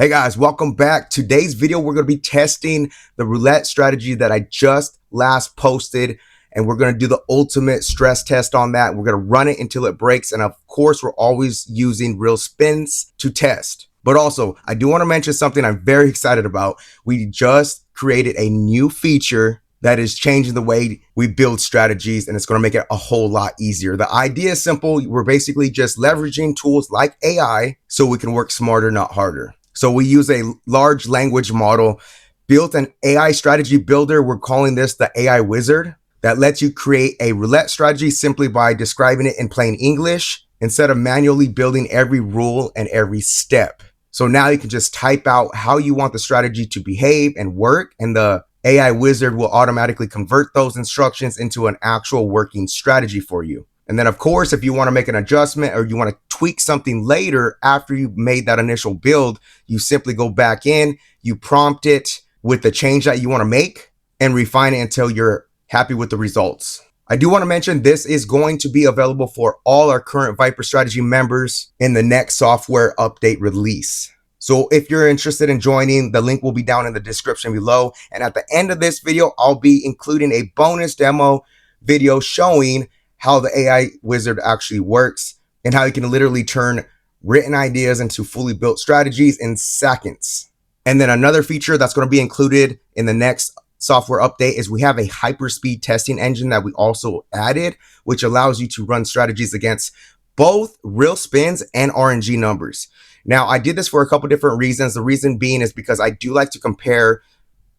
Hey guys, welcome back. Today's video, we're going to be testing the roulette strategy that I just last posted, and we're going to do the ultimate stress test on that. We're going to run it until it breaks, and of course, we're always using real spins to test. But also, I do want to mention something I'm very excited about. We just created a new feature that is changing the way we build strategies, and it's going to make it a whole lot easier. The idea is simple. We're basically just leveraging tools like AI so we can work smarter, not harder. So we use a large language model, built an AI strategy builder. We're calling this the AI Wizard, that lets you create a roulette strategy simply by describing it in plain English instead of manually building every rule and every step. So now you can just type out how you want the strategy to behave and work, and the AI Wizard will automatically convert those instructions into an actual working strategy for you. And then, of course, if you want to make an adjustment or you want to tweak something later after you made that initial build, you simply go back in, you prompt it with the change that you want to make, and refine it until you're happy with the results. I do want to mention this is going to be available for all our current Viper Strategy members in the next software update release. So if you're interested in joining, the link will be down in the description below. And at the end of this video, I'll be including a bonus demo video showing how the AI Wizard actually works and how you can literally turn written ideas into fully built strategies in seconds. And then another feature that's going to be included in the next software update is we have a hyperspeed testing engine that we also added, which allows you to run strategies against both real spins and RNG numbers. Now, I did this for a couple different reasons. The reason being is because I do like to compare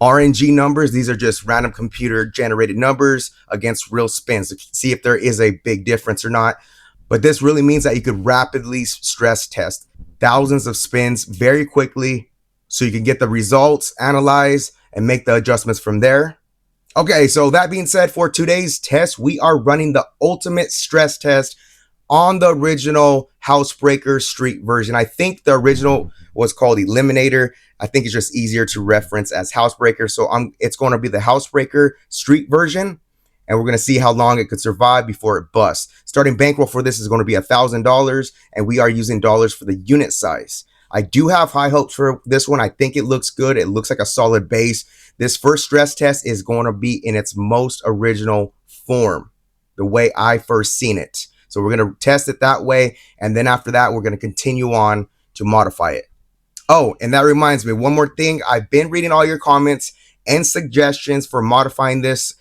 RNG numbers, these are just random computer generated numbers, against real spins to see if there is a big difference or not. But this really means that you could rapidly stress test thousands of spins very quickly so you can get the results, analyze, and make the adjustments from there. Okay, so that being said, for today's test, we are running the ultimate stress test on the original Housebreaker Street version. I think the original was called Eliminator. I think it's just easier to reference as Housebreaker. So it's going to be the Housebreaker Street version, and we're going to see how long it could survive before it busts. Starting bankroll for this is going to be $1,000, and we are using dollars for the unit size. I do have high hopes for this one. I think it looks good. It looks like a solid base. This first stress test is going to be in its most original form, the way I first seen it. So we're going to test it that way, and then after that, we're going to continue on to modify it. Oh, and that reminds me, one more thing. I've been reading all your comments and suggestions for modifying this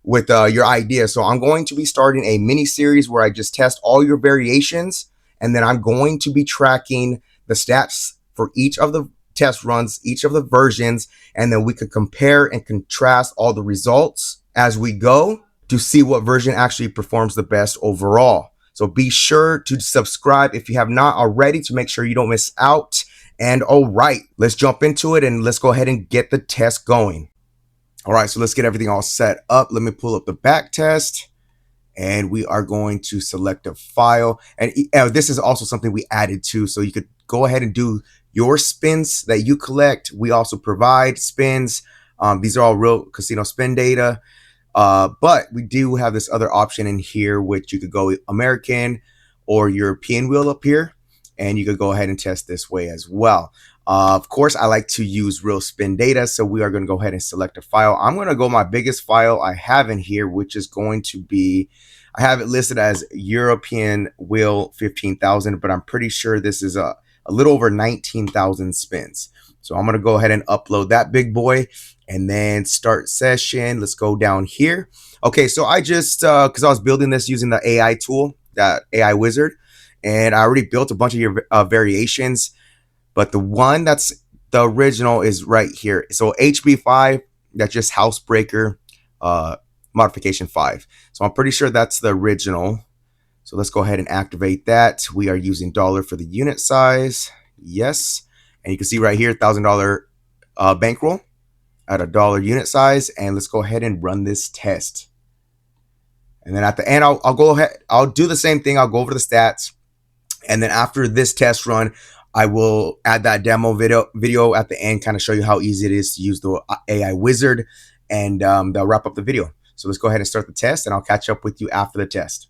with your ideas. So I'm going to be starting a mini series where I just test all your variations, and then I'm going to be tracking the stats for each of the test runs, each of the versions, and then we could compare and contrast all the results as we go to see what version actually performs the best overall. So be sure to subscribe if you have not already to make sure you don't miss out. And all right, let's jump into it and let's go ahead and get the test going. All right, so let's get everything all set up. Let me pull up the back test, and we are going to select a file. And this is also something we added too, so you could go ahead and do your spins that you collect. We also provide spins. These are all real casino spin data. But we do have this other option in here, which you could go American or European wheel up here, and you could go ahead and test this way as well. Of course, I like to use real spin data, so we are going to go ahead and select a file. I'm going to go my biggest file I have in here, which is going to be, I have it listed as European wheel 15,000, but I'm pretty sure this is a little over 19,000 spins. So I'm going to go ahead and upload that big boy and then start session. Let's go down here. Okay, so I just, because I was building this using the AI tool, that AI Wizard, and I already built a bunch of your variations, but the one that's the original is right here. So HB5, that's just Housebreaker modification 5. So I'm pretty sure that's the original. So let's go ahead and activate that. We are using dollar for the unit size. Yes. And you can see right here, $1,000 bankroll at $1 unit size. And let's go ahead and run this test. And then at the end, I'll go ahead. I'll do the same thing. I'll go over the stats. And then after this test run, I will add that demo video at the end, kind of show you how easy it is to use the AI Wizard. And they'll wrap up the video. So let's go ahead and start the test, and I'll catch up with you after the test.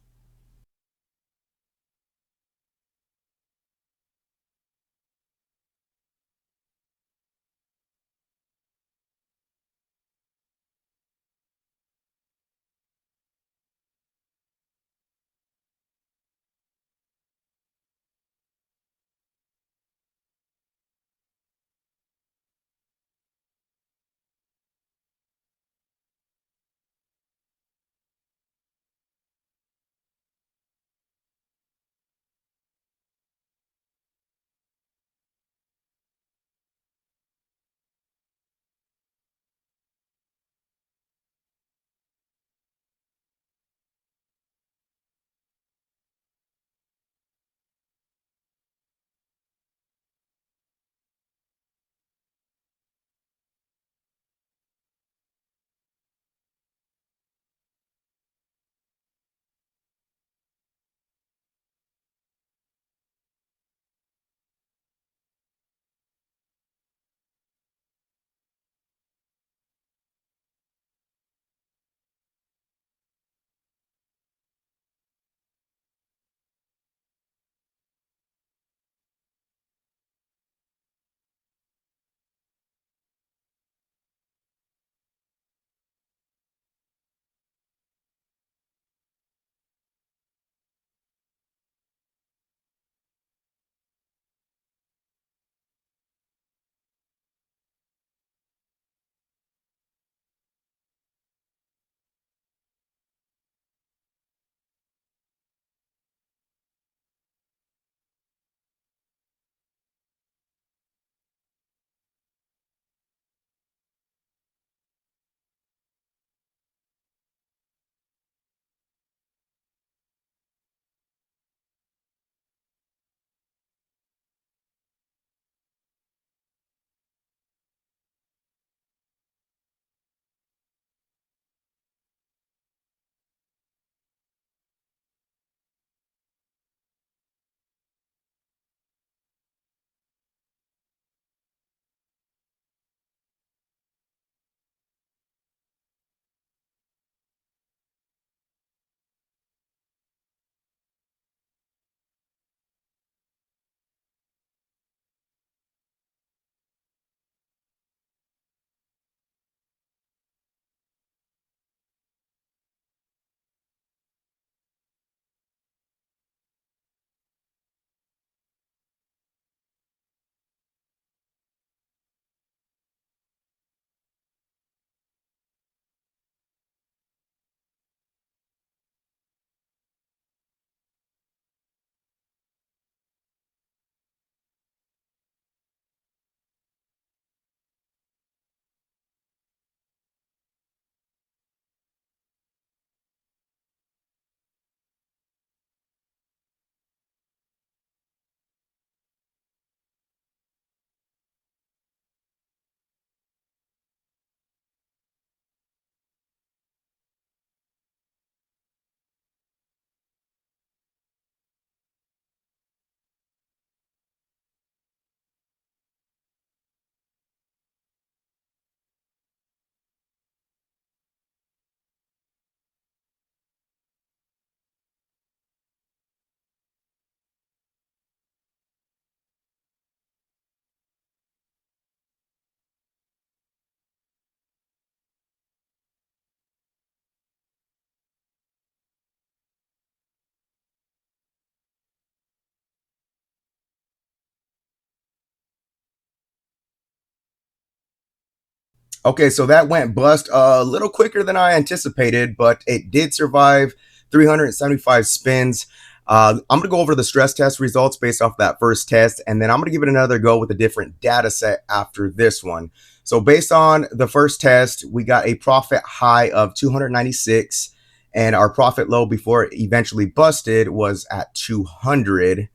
Okay, so that went bust a little quicker than I anticipated, but it did survive 375 spins. I'm going to go over the stress test results based off that first test, and then I'm going to give it another go with a different data set after this one. So, based on the first test, we got a profit high of 296, and our profit low before it eventually busted was at 200.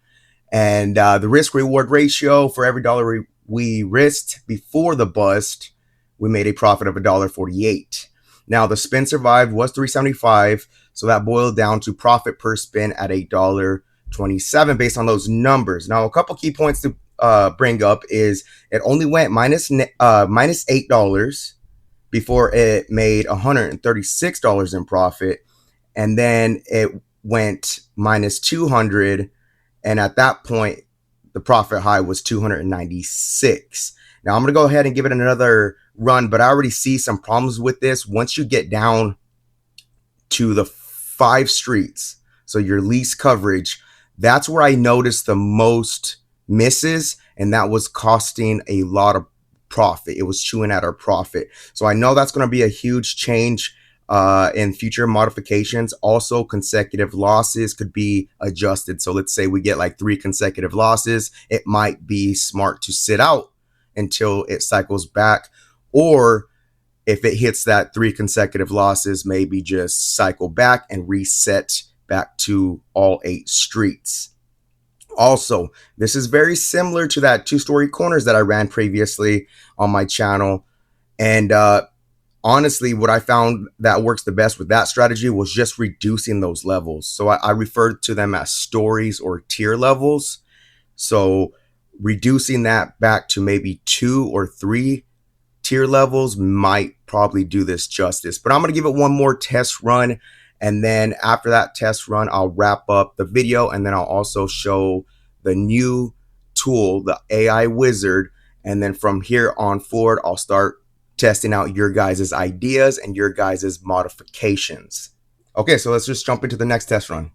And the risk reward ratio for every dollar we risked before the bust, we made a profit of $1.48. Now the spin survived was 375, so that boiled down to profit per spin at $8.27 based on those numbers. Now a couple key points to bring up is it only went minus $8 before it made $136 in profit, and then it went minus 200, and at that point the profit high was 296. Now I'm going to go ahead and give it another run, but I already see some problems with this once you get down to the 5 streets, so your least coverage. That's where I noticed the most misses, and that was costing a lot of profit. It was chewing at our profit. So I know that's going to be a huge change in future modifications. Also, consecutive losses could be adjusted. So let's say we get like 3 consecutive losses. It might be smart to sit out until it cycles back, or if it hits that 3 consecutive losses, maybe just cycle back and reset back to all 8 streets. Also, this is very similar to that 2 story corners that I ran previously on my channel. And honestly, what I found that works the best with that strategy was just reducing those levels. So I referred to them as stories or tier levels. So reducing that back to maybe 2 or 3 tier levels might probably do this justice. But I'm going to give it one more test run. And then after that test run, I'll wrap up the video, and then I'll also show the new tool, the AI wizard. And then from here on forward, I'll start testing out your guys' ideas and your guys' modifications. Okay, so let's just jump into the next test run.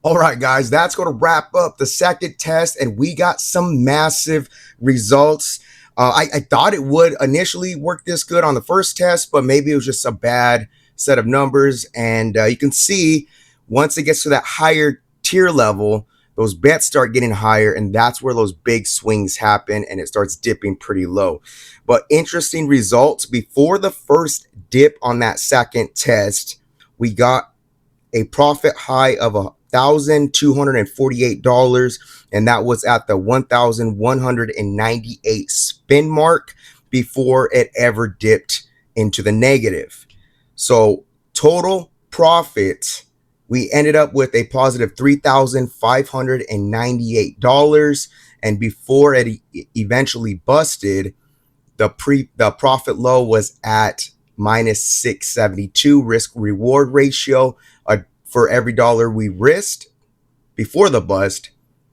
All right, guys, that's going to wrap up the second test, and we got some massive results. I thought it would initially work this good on the first test, but maybe it was just a bad set of numbers. And you can see once it gets to that higher tier level, those bets start getting higher, and that's where those big swings happen, and it starts dipping pretty low. But interesting results. Before the first dip on that second test, we got a profit high of $1,248, and that was at the 1,198 spin mark before it ever dipped into the negative. So total profit, we ended up with a positive $3,598, and before it eventually busted, the profit low was at minus 672 risk reward ratio. For every dollar we risked before the bust,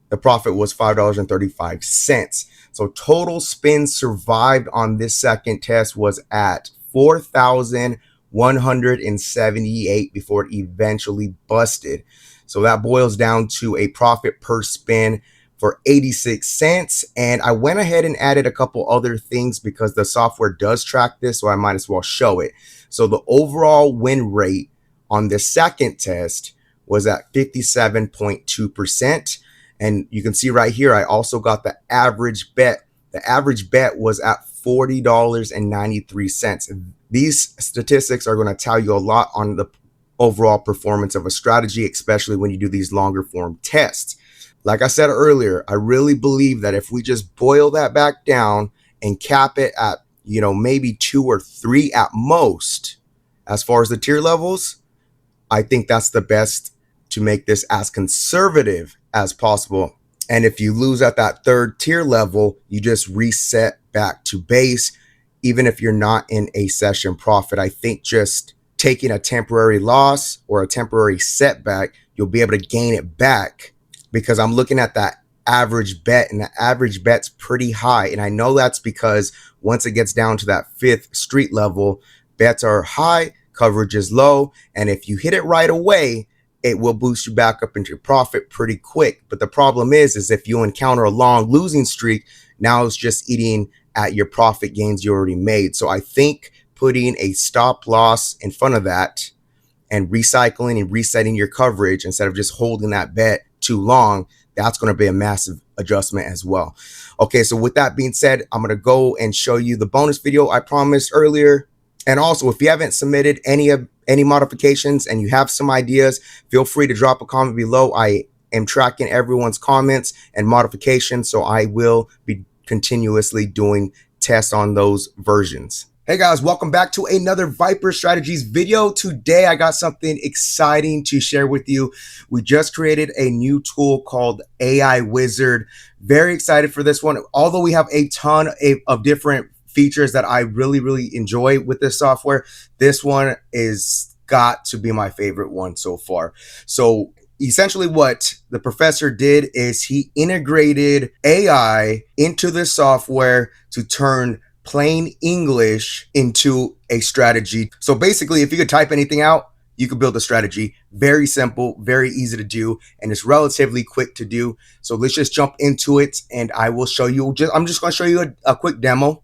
the profit was $5.35. So total spins survived on this second test was at 4,178 before it eventually busted. So that boils down to a profit per spin for 86 cents. And I went ahead and added a couple other things because the software does track this, so I might as well show it. So the overall win rate on the second test was at 57.2%. And you can see right here, I also got the average bet. The average bet was at $40.93. These statistics are going to tell you a lot on the overall performance of a strategy, especially when you do these longer form tests. Like I said earlier, I really believe that if we just boil that back down and cap it at, maybe 2 or 3 at most, as far as the tier levels, I think that's the best to make this as conservative as possible. And if you lose at that third tier level, you just reset back to base, even if you're not in a session profit. I think just taking a temporary loss or a temporary setback, you'll be able to gain it back, because I'm looking at that average bet, and the average bet's pretty high. And I know that's because once it gets down to that 5th street level, bets are high, coverage is low, and if you hit it right away, it will boost you back up into your profit pretty quick. But the problem is if you encounter a long losing streak, now it's just eating at your profit gains you already made. So I think putting a stop loss in front of that and recycling and resetting your coverage instead of just holding that bet too long, that's going to be a massive adjustment as well. Okay, so with that being said, I'm going to go and show you the bonus video I promised earlier. And also, if you haven't submitted any modifications and you have some ideas, feel free to drop a comment below. I am tracking everyone's comments and modifications, so I will be continuously doing tests on those versions. Hey guys, welcome back to another Viper Strategies video. Today I got something exciting to share with you. We just created a new tool called AI Wizard. Very excited for this one. Although we have a ton of different features that I really enjoy with this software, this one is got to be my favorite one so far. So essentially what the professor did is he integrated AI into the software to turn plain English into a strategy. So basically, if you could type anything out, you could build a strategy. Very simple, very easy to do, and it's relatively quick to do. So let's just jump into it, and I will show you. I'm just going to show you a quick demo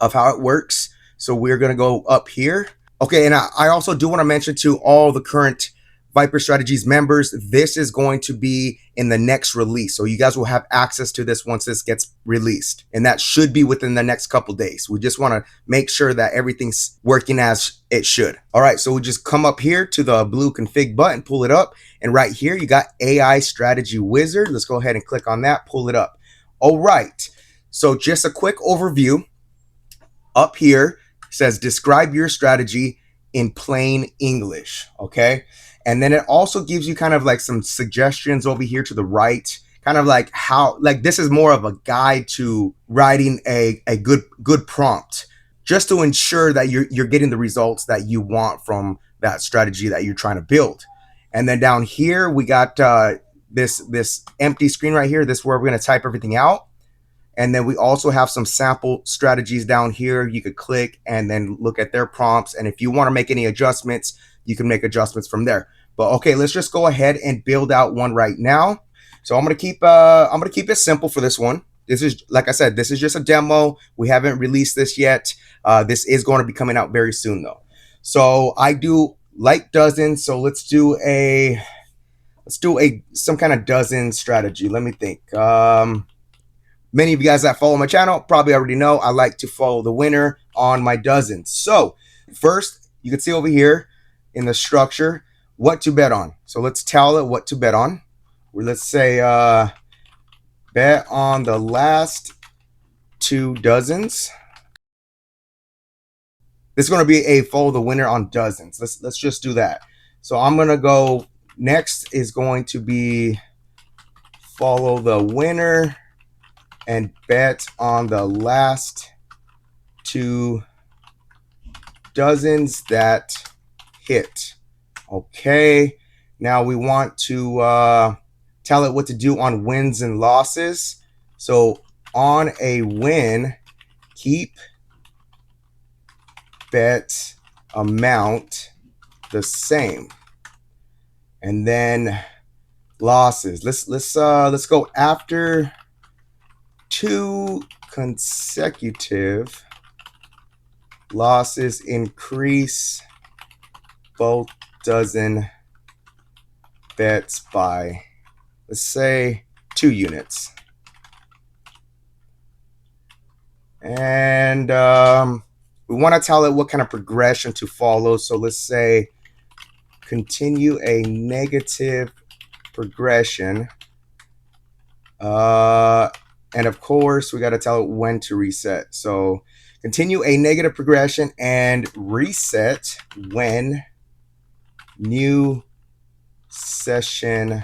of how it works. So we're going to go up here. Okay, and I also do want to mention to all the current Viper Strategies members, this is going to be in the next release. So you guys will have access to this once this gets released. And that should be within the next couple days. We just want to make sure that everything's working as it should. All right, so we just come up here to the blue config button, pull it up. And right here, you got AI Strategy Wizard. Let's go ahead and click on that, pull it up. All right, so just a quick overview. Up here says, describe your strategy in plain English, okay? And then it also gives you kind of like some suggestions over here to the right, kind of like how, like this is more of a guide to writing a good prompt, just to ensure that you're getting the results that you want from that strategy that you're trying to build. And then down here, we got this empty screen right here. This is where we're going to type everything out. And then we also have some sample strategies down here. You could click and then look at their prompts. And if you want to make any adjustments, you can make adjustments from there. But okay, let's just go ahead and build out one right now. So I'm gonna keep it simple for this one. This is, like I said, this is just a demo. We haven't released this yet. This is going to be coming out very soon though. So I do like dozens. So let's do some kind of dozen strategy. Let me think. Many of you guys that follow my channel probably already know I like to follow the winner on my dozens. So first, you can see over here in the structure what to bet on. So let's tell it what to bet on. Let's say bet on the last 2 dozens. This is going to be a follow the winner on dozens. Let's just do that. So I'm going to go, next is going to be follow the winner and bet on the last 2 dozens that hit. Okay, now we want to tell it what to do on wins and losses. So on a win, keep bet amount the same. And then losses, let's go after 2 consecutive losses, increase both dozen bets by, let's say, 2 units. And we want to tell it what kind of progression to follow. So let's say continue a negative progression. And of course, we got to tell it when to reset. So continue a negative progression and reset when new session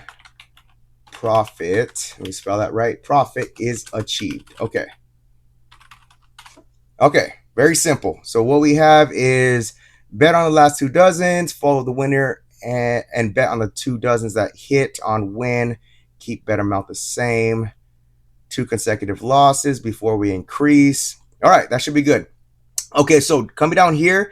profit, let me spell that right, profit is achieved. Okay. Okay, very simple. So what we have is bet on the last 2 dozens, follow the winner, and bet on the 2 dozens that hit on win, keep bet amount the same, 2 consecutive losses before we increase. All right, that should be good. Okay, so coming down here,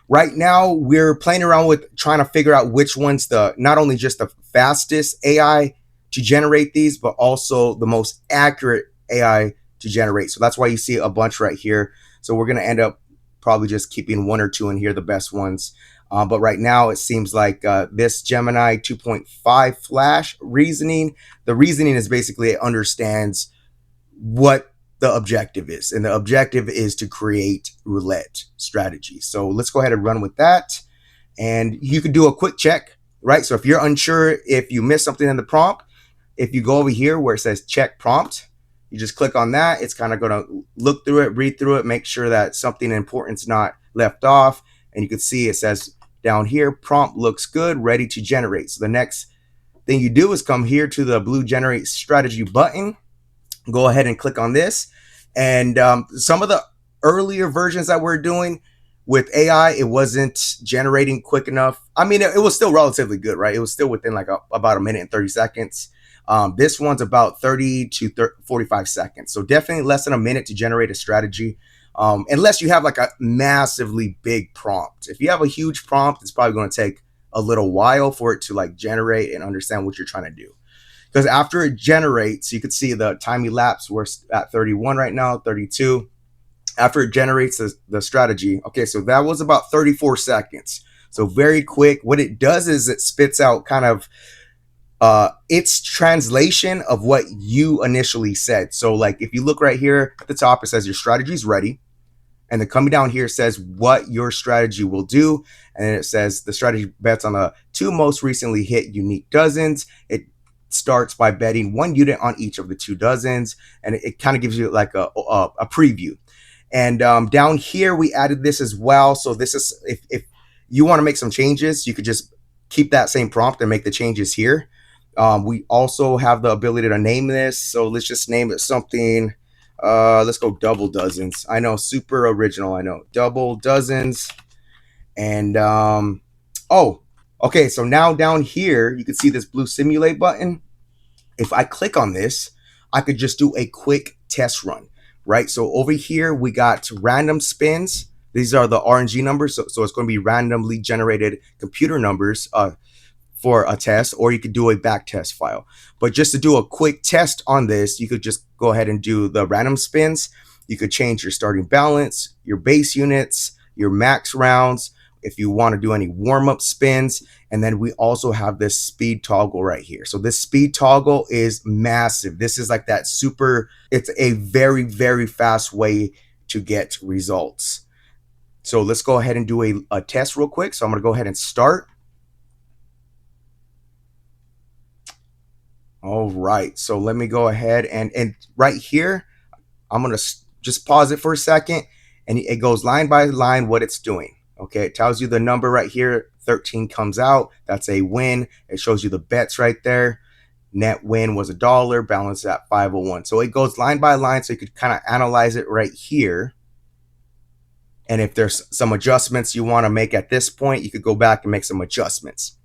right now we're playing around with trying to figure out which one's the, not only just the fastest AI to generate these, but also the most accurate AI to generate. So that's why you see a bunch right here. So we're going to end up probably just keeping 1 or 2 in here, the best ones. But right now it seems like this Gemini 2.5 Flash reasoning, the reasoning is basically it understands what the objective is. And the objective is to create roulette strategy. So let's go ahead and run with that. And you could do a quick check, right? So if you're unsure, if you miss something in the prompt, if you go over here where it says check prompt, you just click on that. It's kind of going to look through it, read through it, make sure that something important is not left off. And you can see it says down here, prompt looks good, ready to generate. So the next thing you do is come here to the blue generate strategy button. Go ahead and click on this. And some of the earlier versions that we're doing with AI, it wasn't generating quick enough. I mean, it was still relatively good, right? It was still within like about 1 minute and 30 seconds. This one's about 30 to 45 seconds. So definitely less than a minute to generate a strategy. Unless you have like a massively big prompt. If you have a huge prompt, it's probably going to take a little while for it to like generate and understand what you're trying to do. Because after it generates, you can see the time elapsed. We're at 31 right now, 32. After it generates the strategy. Okay, so that was about 34 seconds. So very quick. What it does is it spits out kind of its translation of what you initially said. So like if you look right here at the top, it says your strategy is ready. And then coming down here says what your strategy will do. And then it says the strategy bets on the 2 most recently hit unique dozens. It starts by betting 1 unit on each of the 2 dozens. And it kind of gives you like a preview. And down here, we added this as well. So this is, if you want to make some changes, you could just keep that same prompt and make the changes here. We also have the ability to name this. So let's just name it something. Let's go double dozens. I know, super original. I know, double dozens. And oh, okay. So now down here, you can see this blue simulate button. If I click on this, I could just do a quick test run, right? So over here, we got random spins. These are the RNG numbers. So it's going to be randomly generated computer numbers for a test, or you could do a back test file. But just to do a quick test on this, you could just go ahead and do the random spins. You could change your starting balance, your base units, your max rounds, if you want to do any warm-up spins. And then we also have this speed toggle right here. So this speed toggle is massive. This is like that super, it's a very, very fast way to get results. So let's go ahead and do a test real quick. So I'm going to go ahead and start. All right, so let me go ahead and right here, I'm going to just pause it for a second, and it goes line by line what it's doing. Okay, it tells you the number right here, 13 comes out. That's a win. It shows you the bets right there. Net win was $1, balance at 501. So it goes line by line, so you could kind of analyze it right here. And if there's some adjustments you want to make at this point, you could go back and make some adjustments.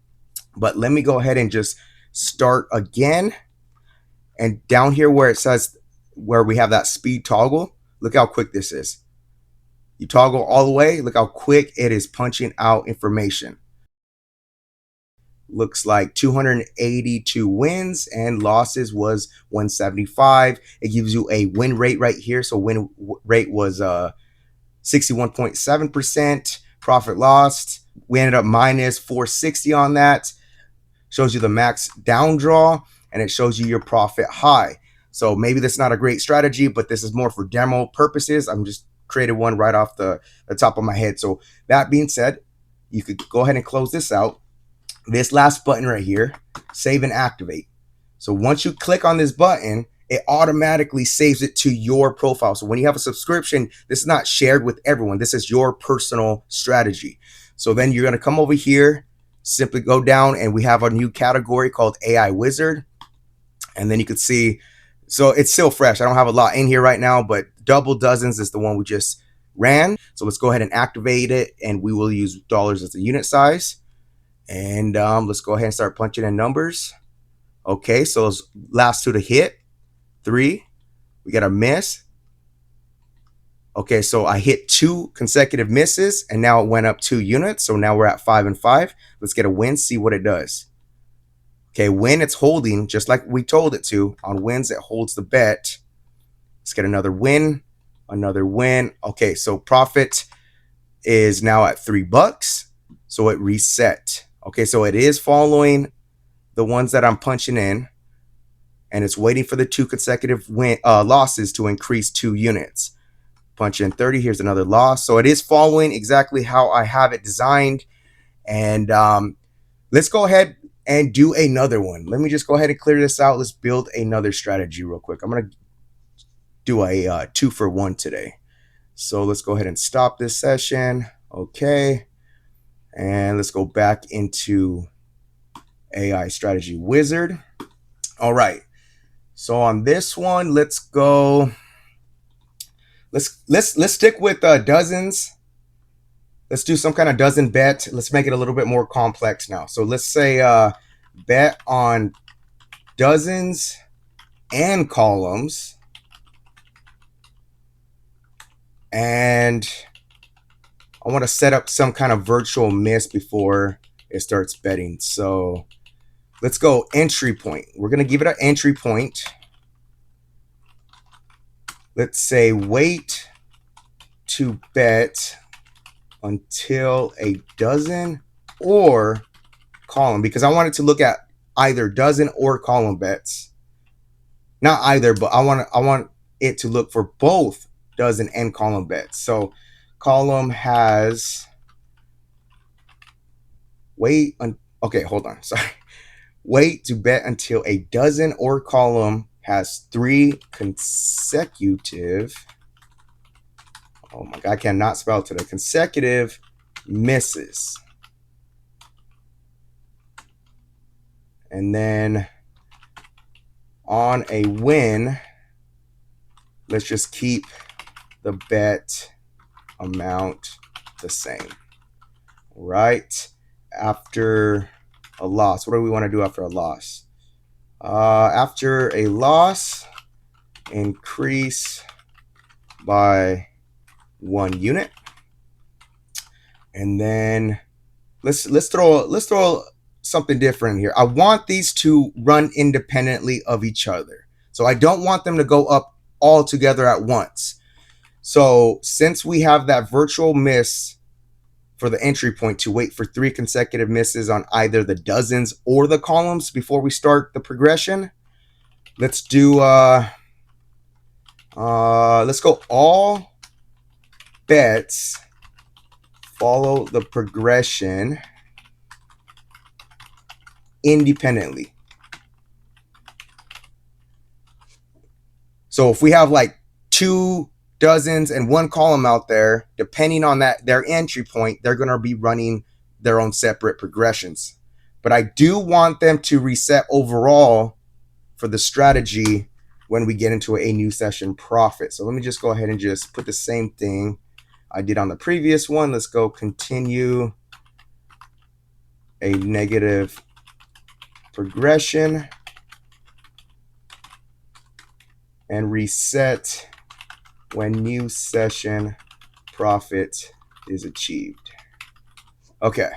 But let me go ahead and just start again. And down here where it says, where we have that speed toggle, look how quick this is. You toggle all the way, look how quick it is punching out information. Looks like 282 wins and losses was 175. It gives you a win rate right here. So win rate was 61.7%. Profit lost, we ended up minus 460 on that. Shows you the max down draw, and it shows you your profit high. So maybe that's not a great strategy, but this is more for demo purposes. I'm just created one right off the top of my head. So that being said, you could go ahead and close this out. This last button right here, save and activate. So once you click on this button, it automatically saves it to your profile. So when you have a subscription, this is not shared with everyone. This is your personal strategy. So then you're going to come over here, simply go down, and we have a new category called AI Wizard. And then you could see, so it's still fresh. I don't have a lot in here right now, but double dozens is the one we just ran. So let's go ahead and activate it, and we will use dollars as a unit size. And let's go ahead and start punching in numbers. Okay, so those last two to hit, 3. We got a miss. Okay, so I hit 2 consecutive misses, and now it went up 2 units. So now we're at 5 and 5. Let's get a win, see what it does. Okay, win, it's holding just like we told it to. On wins, it holds the bet. Let's get another win, another win. Okay, so profit is now at $3. So it reset. Okay, so it is following the ones that I'm punching in, and it's waiting for the 2 consecutive losses to increase 2 units. Punch in 30. Here's another loss. So it is following exactly how I have it designed. And let's go ahead and do another one. Let me just go ahead and clear this out. Let's build another strategy real quick. I'm going to do a 2-for-1 today. So let's go ahead and stop this session. Okay. And let's go back into AI Strategy Wizard. All right. So on this one, let's go. Let's stick with dozens. Let's do some kind of dozen bet. Let's make it a little bit more complex now. So let's say bet on dozens and columns. And I want to set up some kind of virtual miss before it starts betting. So let's go entry point. We're going to give it an entry point. Let's say wait to bet until a dozen or column, because I want it to look at either dozen or column bets. Not either, but I want it to look for both dozen and column bets. So column has okay, hold on. Sorry. Wait to bet until a dozen or column has 3 consecutive. Oh my God, I cannot spell today. Consecutive misses. And then on a win, let's just keep the bet amount the same. Right? After a loss, what do we want to do after a loss? After a loss, increase by 1 unit. And then let's throw something different here. I want these to run independently of each other. So I don't want them to go up all together at once. So since we have that virtual miss for the entry point to wait for 3 consecutive misses on either the dozens or the columns before we start the progression, let's do let's go all bets follow the progression independently. So if we have like 2 dozens and 1 column out there, depending on that their entry point, they're going to be running their own separate progressions. But I do want them to reset overall for the strategy when we get into a new session profit. So let me just go ahead and just put the same thing I did on the previous one. Let's go continue a negative progression and reset when new session profit is achieved. Okay,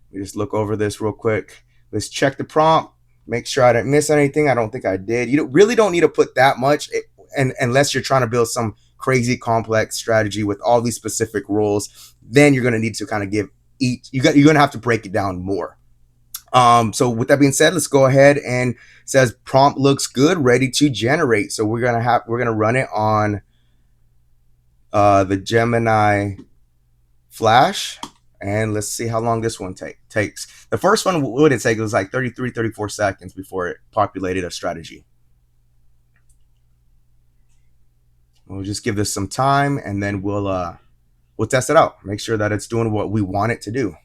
we just look over this real quick. Let's check the prompt, make sure I didn't miss anything. I don't think I did. You really don't need to put that much, and unless you're trying to build some crazy complex strategy with all these specific rules, then you're going to need to kind of give each, you're going to have to break it down more. So with that being said, let's go ahead and says prompt looks good, ready to generate. So we're gonna run it on the Gemini Flash, and let's see how long this one takes. The first one, what did it take? It was like 34 seconds before it populated a strategy. We'll just give this some time, and then we'll test it out. Make sure that it's doing what we want it to do.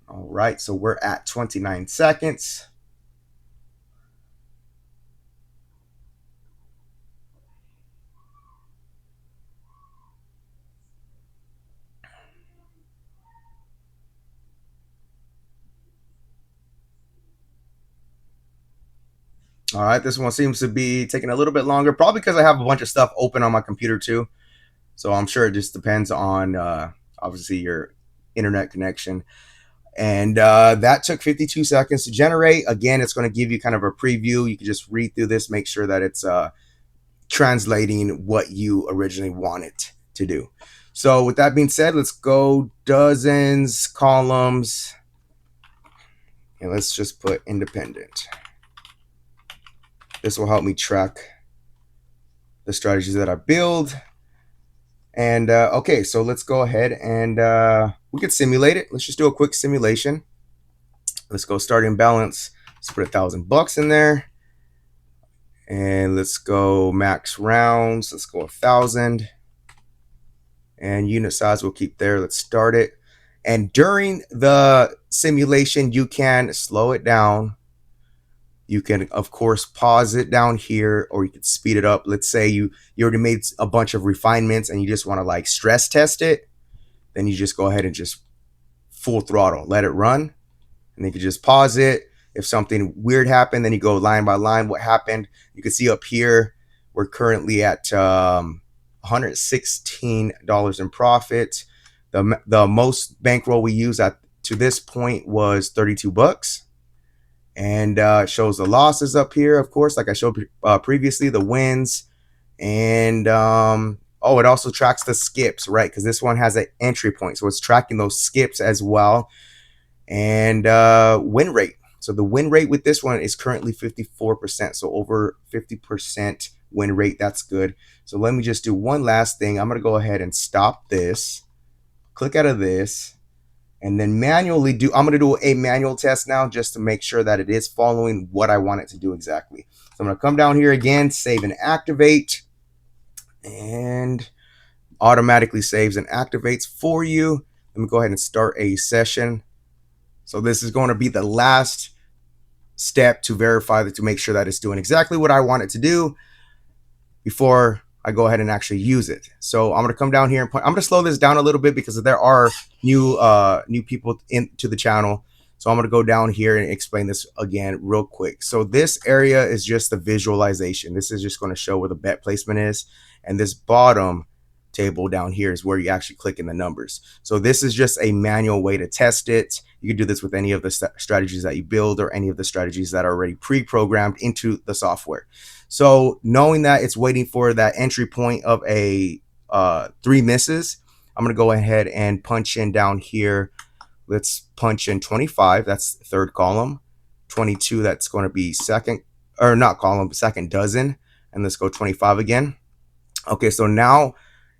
All right, so we're at 29 seconds. All right, this one seems to be taking a little bit longer, probably because I have a bunch of stuff open on my computer too. So I'm sure it just depends on obviously your internet connection. And that took 52 seconds to generate. Again, it's going to give you kind of a preview. You can just read through this, make sure that it's translating what you originally wanted to do. So with that being said, let's go dozens, columns, and let's just put independent. This will help me track the strategies that I build. And okay, so let's go ahead and we can simulate it. Let's just do a quick simulation. Let's go starting balance. Let's put $1,000 in there, and let's go max rounds. Let's go 1,000, and unit size we'll keep there. Let's start it. And during the simulation, you can slow it down. You can, of course, pause it down here, or you can speed it up. Let's say you already made a bunch of refinements and you just want to like stress test it. Then you just go ahead and just full throttle, let it run. And then you can just pause it. If something weird happened, then you go line by line what happened. You can see up here, we're currently at $116 in profit. The most bankroll we used to this point was $32. And shows the losses up here, of course, like I showed previously, the wins. And oh, it also tracks the skips, right? Because this one has an entry point, so it's tracking those skips as well. And win rate. So the win rate with this one is currently 54%, so over 50% win rate. That's good. So let me just do one last thing. I'm going to go ahead and stop this, click out of this, and then manually I'm going to do a manual test now just to make sure that it is following what I want it to do exactly. So I'm going to come down here again, save and activate, and automatically saves and activates for you. Let me go ahead and start a session. So this is going to be the last step to verify that, to make sure that it's doing exactly what I want it to do before I go ahead and actually use it. So I'm going to come down here and I'm going to slow this down a little bit because there are new people into the channel. So I'm going to go down here and explain this again real quick. So this area is just the visualization. This is just going to show where the bet placement is. And this bottom table down here is where you actually click in the numbers. So this is just a manual way to test it. You can do this with any of the strategies that you build or any of the strategies that are already pre-programmed into the software. So knowing that it's waiting for that entry point of a 3 misses, I'm going to go ahead and punch in down here. Let's punch in 25. That's the third column. 22, that's going to be second, or not column, but second dozen. And let's go 25 again. Okay, so now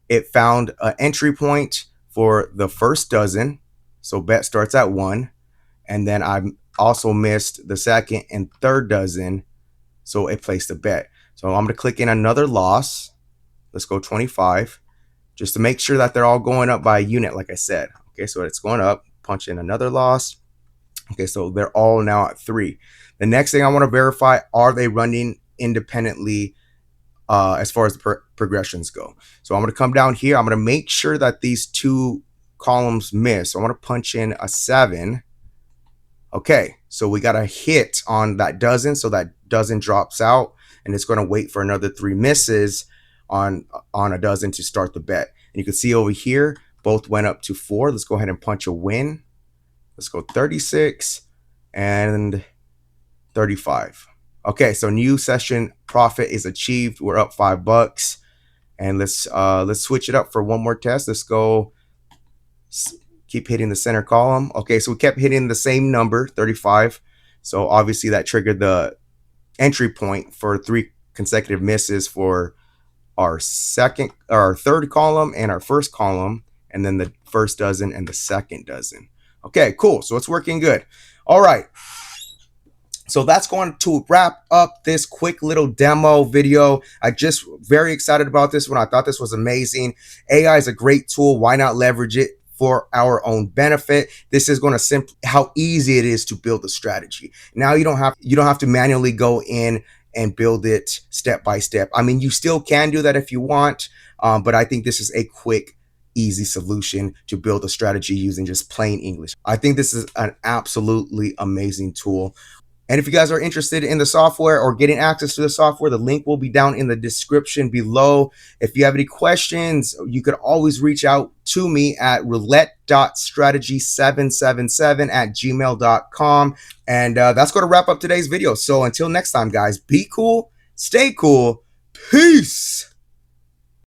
it found an entry point for the first dozen. So bet starts at 1. And then I also missed the second and third dozen. So it placed a bet. So I'm going to click in another loss. Let's go 25. Just to make sure that they're all going up by a unit, like I said. Okay, so it's going up. Punch in another loss. Okay, so they're all now at 3. The next thing I want to verify, are they running independently as far as the progressions go? So I'm going to come down here. I'm going to make sure that these 2 columns miss. So I want to punch in a 7. Okay, so we got a hit on that dozen. So that dozen drops out, and it's going to wait for another 3 misses on a dozen to start the bet. And you can see over here, both went up to 4. Let's go ahead and punch a win. Let's go 36 and 35. Okay, so new session profit is achieved. We're up $5. And let's switch it up for one more test. Let's go keep hitting the center column. Okay, so we kept hitting the same number, 35. So obviously that triggered the entry point for 3 consecutive misses for our third column and our first column, and then the first dozen and the second dozen. Okay, cool. So it's working good. All right. So that's going to wrap up this quick little demo video. I just very excited about this one. I thought this was amazing. AI is a great tool. Why not leverage it for our own benefit? This is going to simply how easy it is to build a strategy. Now you don't have to manually go in and build it step by step. I mean, you still can do that if you want, but I think this is a quick, easy solution to build a strategy using just plain English. I think this is an absolutely amazing tool. And if you guys are interested in the software or getting access to the software, the link will be down in the description below. If you have any questions, you could always reach out to me at roulette.strategy777@gmail.com. And that's going to wrap up today's video. So until next time, guys, be cool, stay cool, peace.